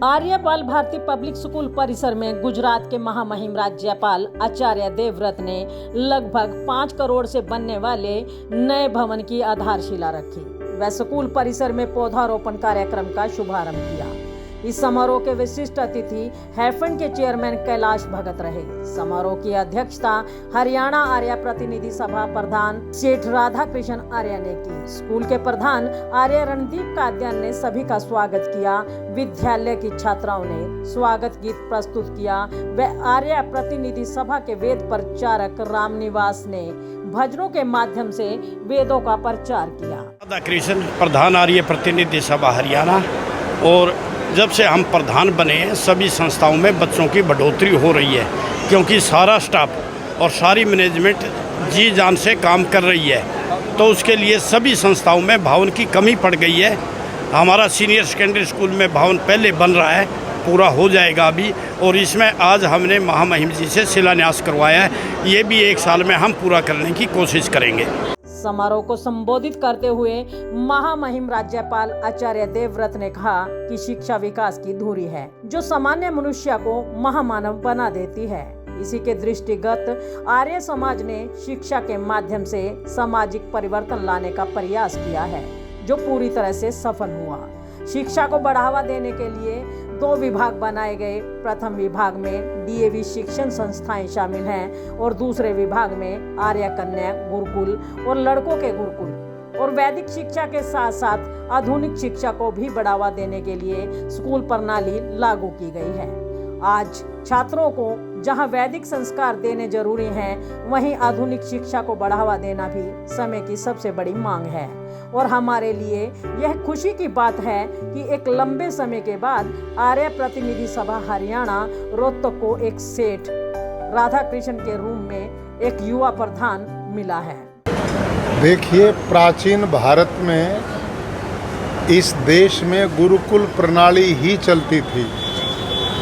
आर्यपाल भारतीय public school परिसर में गुजरात के महामहिम राज्यपाल आचार्य देवव्रत ने लगभग 5 करोड़ से बनने वाले नए भवन की आधारशिला रखी व स्कूल परिसर में पौधारोपण कार्यक्रम का शुभारंभ किया। इस समारोह के विशिष्ट अतिथि हैफेड के चेयरमैन कैलाश भगत रहे। समारोह की अध्यक्षता हरियाणा आर्य प्रतिनिधि सभा प्रधान सेठ राधा कृष्ण आर्य ने की। स्कूल के प्रधान आर्य रणदीप काद्यान ने सभी का स्वागत किया। विद्यालय की छात्राओं ने स्वागत गीत प्रस्तुत किया व आर्य प्रतिनिधि सभा के वेद प्रचारक रामनिवास ने भजनों के माध्यम से वेदों का प्रचार किया। राधा कृष्ण प्रधान आर्य प्रतिनिधि सभा हरियाणा। और जब से हम प्रधान बने हैं सभी संस्थाओं में बच्चों की बढ़ोतरी हो रही है, क्योंकि सारा स्टाफ और सारी मैनेजमेंट जी जान से काम कर रही है। तो उसके लिए सभी संस्थाओं में भवन की कमी पड़ गई है। हमारा सीनियर सेकेंडरी स्कूल में भवन पहले बन रहा है, पूरा हो जाएगा अभी, और इसमें आज हमने महामहिम जी से शिलान्यास करवाया है। ये भी 1 साल में हम पूरा करने की कोशिश करेंगे। समारोह को संबोधित करते हुए महामहिम राज्यपाल आचार्य देवव्रत ने कहा कि शिक्षा विकास की धुरी है जो सामान्य मनुष्य को महामानव बना देती है। इसी के दृष्टिगत आर्य समाज ने शिक्षा के माध्यम से सामाजिक परिवर्तन लाने का प्रयास किया है, जो पूरी तरह से सफल हुआ। शिक्षा को बढ़ावा देने के लिए 2 विभाग बनाए गए। प्रथम विभाग में डीएवी शिक्षण संस्थाएं शामिल हैं और दूसरे विभाग में आर्य कन्या गुरुकुल और लड़कों के गुरुकुल और वैदिक शिक्षा के साथ साथ आधुनिक शिक्षा को भी बढ़ावा देने के लिए स्कूल प्रणाली लागू की गई है। आज छात्रों को जहां वैदिक संस्कार देने जरूरी हैं, वहीं आधुनिक शिक्षा को बढ़ावा देना भी समय की सबसे बड़ी मांग है। और हमारे लिए यह खुशी की बात है कि एक लंबे समय के बाद आर्य प्रतिनिधि सभा हरियाणा रोहतक को एक सेठ राधा कृष्ण के रूप में एक युवा प्रधान मिला है। देखिए, प्राचीन भारत में इस देश में गुरुकुल प्रणाली ही चलती थी।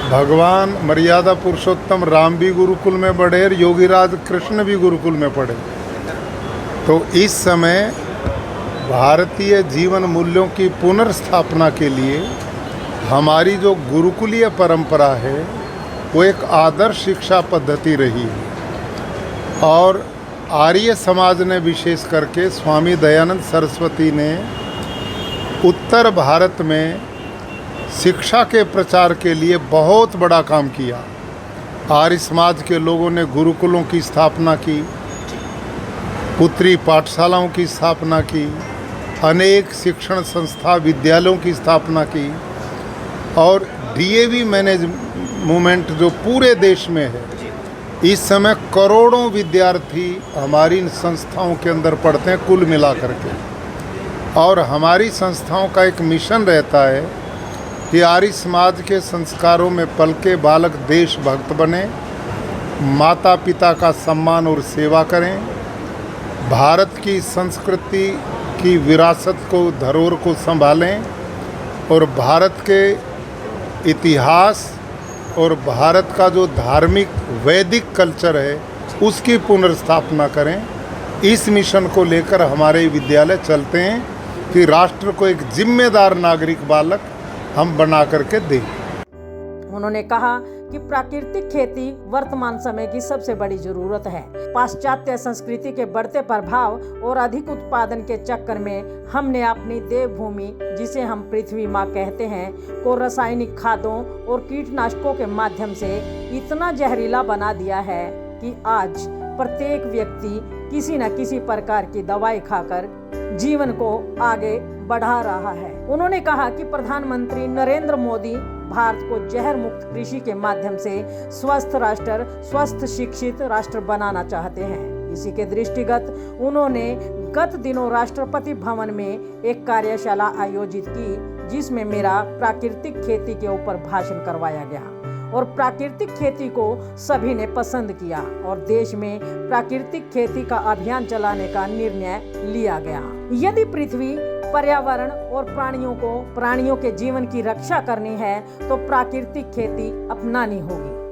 भगवान मर्यादा पुरुषोत्तम राम भी गुरुकुल में पढ़े और योगीराज कृष्ण भी गुरुकुल में पढ़े। तो इस समय भारतीय जीवन मूल्यों की पुनर्स्थापना के लिए हमारी जो गुरुकुलीय परंपरा है वो एक आदर्श शिक्षा पद्धति रही है। और आर्य समाज ने विशेष करके स्वामी दयानंद सरस्वती ने उत्तर भारत में शिक्षा के प्रचार के लिए बहुत बड़ा काम किया। आर्य समाज के लोगों ने गुरुकुलों की स्थापना की, पुत्री पाठशालाओं की स्थापना की, अनेक शिक्षण संस्था विद्यालयों की स्थापना की और डीएवी मैनेज मूवमेंट जो पूरे देश में है, इस समय करोड़ों विद्यार्थी हमारी इन संस्थाओं के अंदर पढ़ते हैं कुल मिला करके। और हमारी संस्थाओं का एक मिशन रहता है कि आर्य समाज के संस्कारों में पल के बालक देशभक्त बने, माता पिता का सम्मान और सेवा करें, भारत की संस्कृति की विरासत को धरोहर को संभालें और भारत के इतिहास और भारत का जो धार्मिक वैदिक कल्चर है उसकी पुनर्स्थापना करें। इस मिशन को लेकर हमारे विद्यालय चलते हैं कि राष्ट्र को एक जिम्मेदार नागरिक बालक हम बना करके दें। उन्होंने कहा कि प्राकृतिक खेती वर्तमान समय की सबसे बड़ी जरूरत है। पाश्चात्य संस्कृति के बढ़ते प्रभाव और अधिक उत्पादन के चक्कर में हमने अपनी देवभूमि, जिसे हम पृथ्वी माँ कहते हैं, को रासायनिक खादों और कीटनाशकों के माध्यम से इतना जहरीला बना दिया है कि आज प्रत्येक व्यक्ति किसी न किसी प्रकार की दवाई खाकर जीवन को आगे बढ़ा रहा है। उन्होंने कहा कि प्रधानमंत्री नरेंद्र मोदी भारत को जहर मुक्त कृषि के माध्यम से स्वस्थ राष्ट्र, स्वस्थ शिक्षित राष्ट्र बनाना चाहते हैं। इसी के दृष्टिगत उन्होंने गत दिनों राष्ट्रपति भवन में एक कार्यशाला आयोजित की, जिसमें मेरा प्राकृतिक खेती के ऊपर भाषण करवाया गया और प्राकृतिक खेती को सभी ने पसंद किया और देश में प्राकृतिक खेती का अभियान चलाने का निर्णय लिया गया। यदि पृथ्वी, पर्यावरण और प्राणियों के जीवन की रक्षा करनी है तो प्राकृतिक खेती अपनानी होगी।